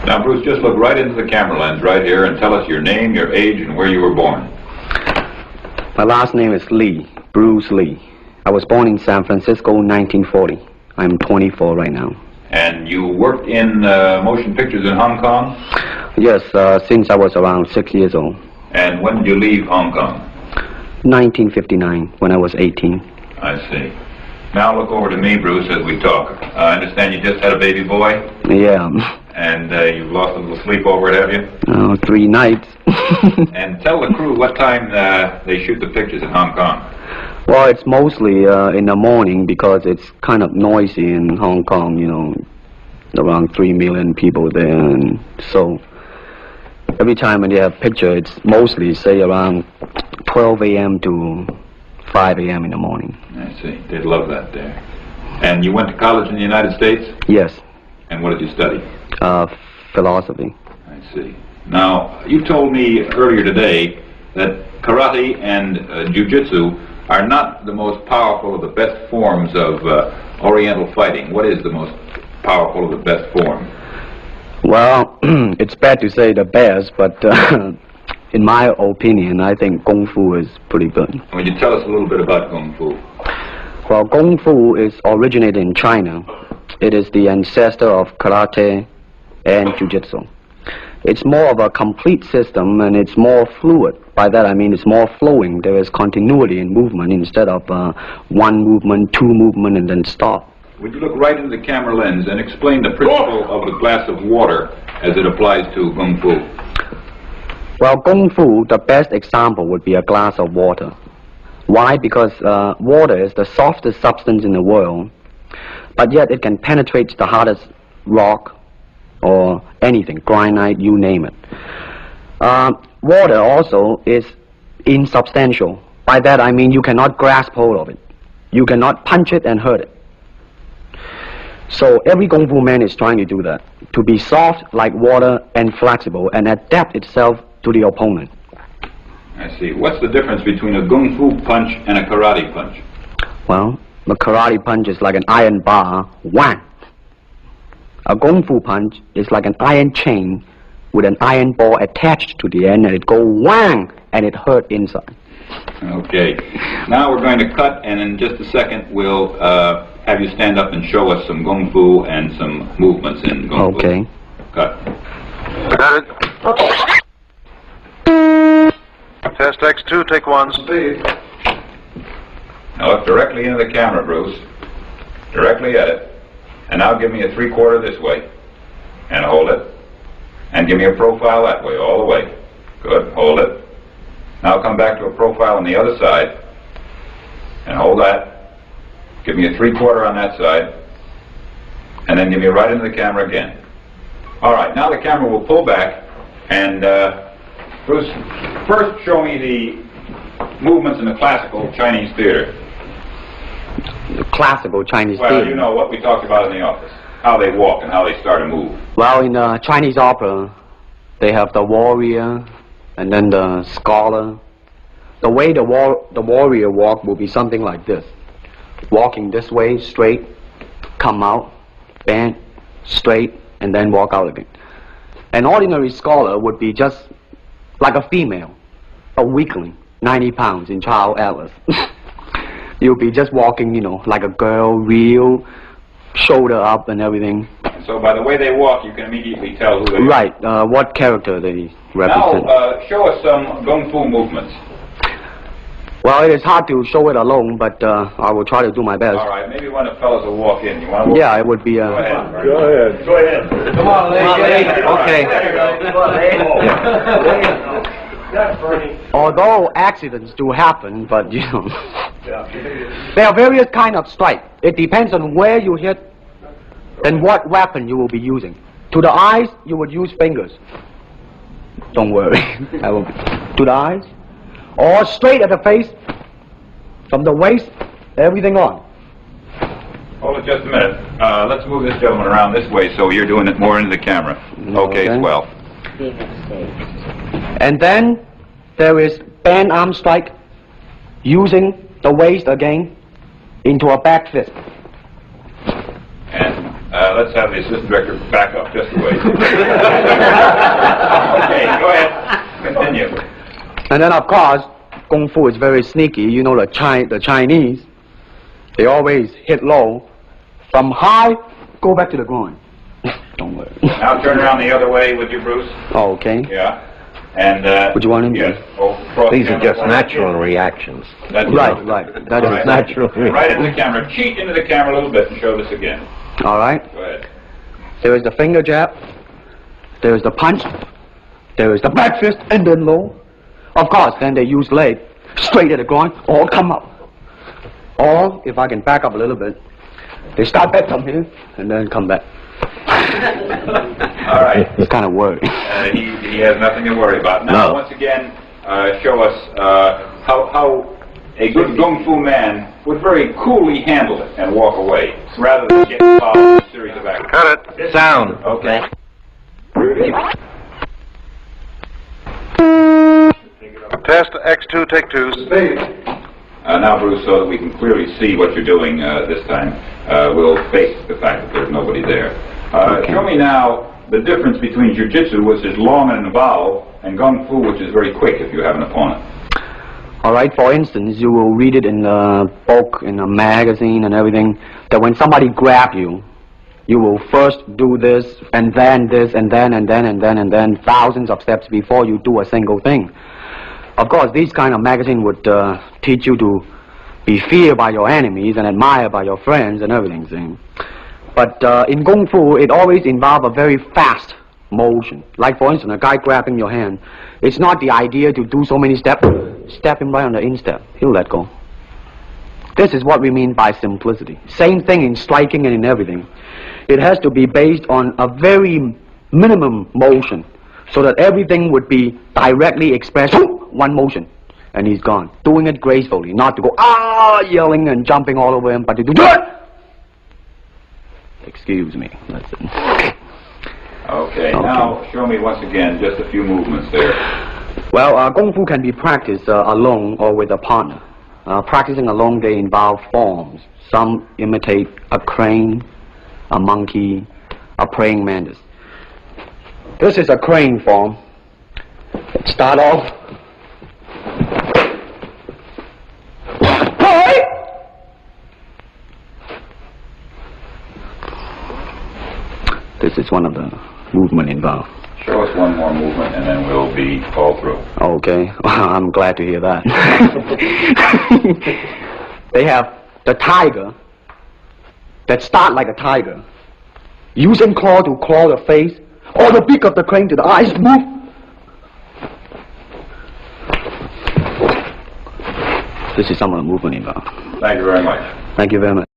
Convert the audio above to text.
Now, Bruce, just look right into the camera lens right here and tell us your name, your age, and where you were born. My last name is Lee, Bruce Lee. I was born in San Francisco in 1940. I'm 24 right now. And you worked in motion pictures in Hong Kong? Yes, since I was around 6 years old. And when did you leave Hong Kong? 1959, when I was 18. I see. Now look over to me, Bruce, as we talk. I understand you just had a baby boy? Yeah. And you've lost a little sleep over it, have you? 3 nights. And tell the crew what time they shoot the pictures in Hong Kong. Well, it's mostly in the morning because it's kind of noisy in Hong Kong, you know, around 3 million people there. And so every time when they have picture, it's mostly, say, around 12 a.m. to 5 a.m. in the morning. I see. They'd love that there. And you went to college in the United States? Yes. And what did you study? Philosophy. I see. Now, you told me earlier today that karate and jiu-jitsu are not the most powerful of the best forms of Oriental fighting. What is the most powerful of the best form? Well, it's bad to say the best, but in my opinion, I think Kung Fu is pretty good. Would you tell us a little bit about Kung Fu? Well, Kung Fu is originated in China. It is the ancestor of karate and jiu-jitsu. It's more of a complete system and it's more fluid. By that I mean it's more flowing. There is continuity in movement instead of one movement, two movement, and then stop. Would you look right into the camera lens and explain the principle of a glass of water as it applies to Kung Fu? Well, Kung Fu, the best example would be a glass of water. Why? Because water is the softest substance in the world, but yet it can penetrate the hardest rock or anything, granite, you name it. Water also is insubstantial. By that I mean you cannot grasp hold of it. You cannot punch it and hurt it. So every Kung Fu man is trying to do that, to be soft like water and flexible and adapt itself to the opponent. I see. What's the difference between a Kung Fu punch and a karate punch? Well, the karate punch is like an iron bar, whang. A Kung Fu punch is like an iron chain with an iron ball attached to the end, and it go whang, and it hurt inside. Okay. Now we're going to cut, and in just a second we'll have you stand up and show us some Kung Fu and some movements in Kung Fu. Okay. Cut. Got it. Test X2, take 1. Speed. Now look directly into the camera, Bruce. Directly at it. And now give me a 3/4 this way. And hold it. And give me a profile that way, all the way. Good. Hold it. Now come back to a profile on the other side. And hold that. Give me a 3/4 on that side. And then give me right into the camera again. All right. Now the camera will pull back. And Bruce, first show me the movements in the classical Chinese theater. The classical Chinese Well, theater. you know what we talked about in the office. How they walk and how they start to move. Well, in Chinese opera, they have the warrior and then the scholar. The way the warrior walk will be something like this. Walking this way, straight, come out, bend, straight, and then walk out again. An ordinary scholar would be just like a female, a weakling, 90 pounds in child atlas. You'll be just walking, you know, like a girl, real, shoulder up and everything. So by the way they walk, you can immediately tell who they are. Right, what character they represent. Now, show us some Kung Fu movements. Well, it is hard to show it alone, but I will try to do my best. All right, maybe one of the fellows will walk in. You want to walk Yeah, it would be... Go ahead. Go ahead. Go ahead. Come on, lady. Okay. Although accidents do happen, but you know, there are various kind of strike. It depends on where you hit and what weapon you will be using. To the eyes, you would use fingers. Don't worry, I will. To the eyes, or straight at the face, from the waist, everything on. Hold it just a minute. Let's move this gentleman around this way so you're doing it more into the camera. Okay, swell. And then there is band arm strike, using the waist again into a back fist. And let's have the assistant director back up just a ways. Okay, go ahead. Continue. And then, of course, Kung Fu is very sneaky. You know, the Chinese, they always hit low. From high, go back to the groin. Don't worry. Now turn around the other way with you, Bruce. Oh, okay. Yeah. And, Would you want him to? Yes. Oh, cross These are camera. just natural reactions. That's Right. That is Right. Natural. Right into the camera. Cheat into the camera a little bit and show this again. All right. Go ahead. There is the finger jab. There is the punch. There is the back fist and then low. Of course, then they use leg straight at the groin or come up. Or, if I can back up a little bit, they start back from here and then come back. All right. It's kind of worried. He has nothing to worry about. Now, No. once again, show us how a good Kung Fu man would very coolly handle it and walk away, rather than get involved in a series of actions. Cut it. Sound. Okay. Test X2, take 2. Now, Bruce, so that we can clearly see what you're doing this time, we'll face the fact that there's nobody there. Show me now the difference between Jiu-Jitsu, which is long and involved, and Kung Fu, which is very quick if you have an opponent. All right, for instance, you will read it in a book, in a magazine and everything, that when somebody grab you, you will first do this, and then this, and then, and then, and then, and then, thousands of steps before you do a single thing. Of course, these kind of magazine would teach you to be feared by your enemies and admired by your friends and everything, see? But in Kung Fu, it always involves a very fast motion. Like, for instance, a guy grabbing your hand. It's not the idea to do so many steps. Step him right on the instep. He'll let go. This is what we mean by simplicity. Same thing in striking and in everything. It has to be based on a very minimum motion, so that everything would be directly expressed, one motion, and he's gone. Doing it gracefully, not to go, yelling and jumping all over him, but to do it. Excuse me, that's it. Okay, now show me once again just a few movements there. Well, Kung Fu can be practiced alone or with a partner. Practicing alone, they involve forms. Some imitate a crane, a monkey, a praying mantis. This is a crane form. Start off. This is one of the movement involved. Show us one more movement and then we'll be all through. Okay, I'm glad to hear that. They have the tiger that start like a tiger, using claw to claw the face, or the beak of the crane to the eyes move. This is some of the movement involved. Thank you very much. Thank you very much.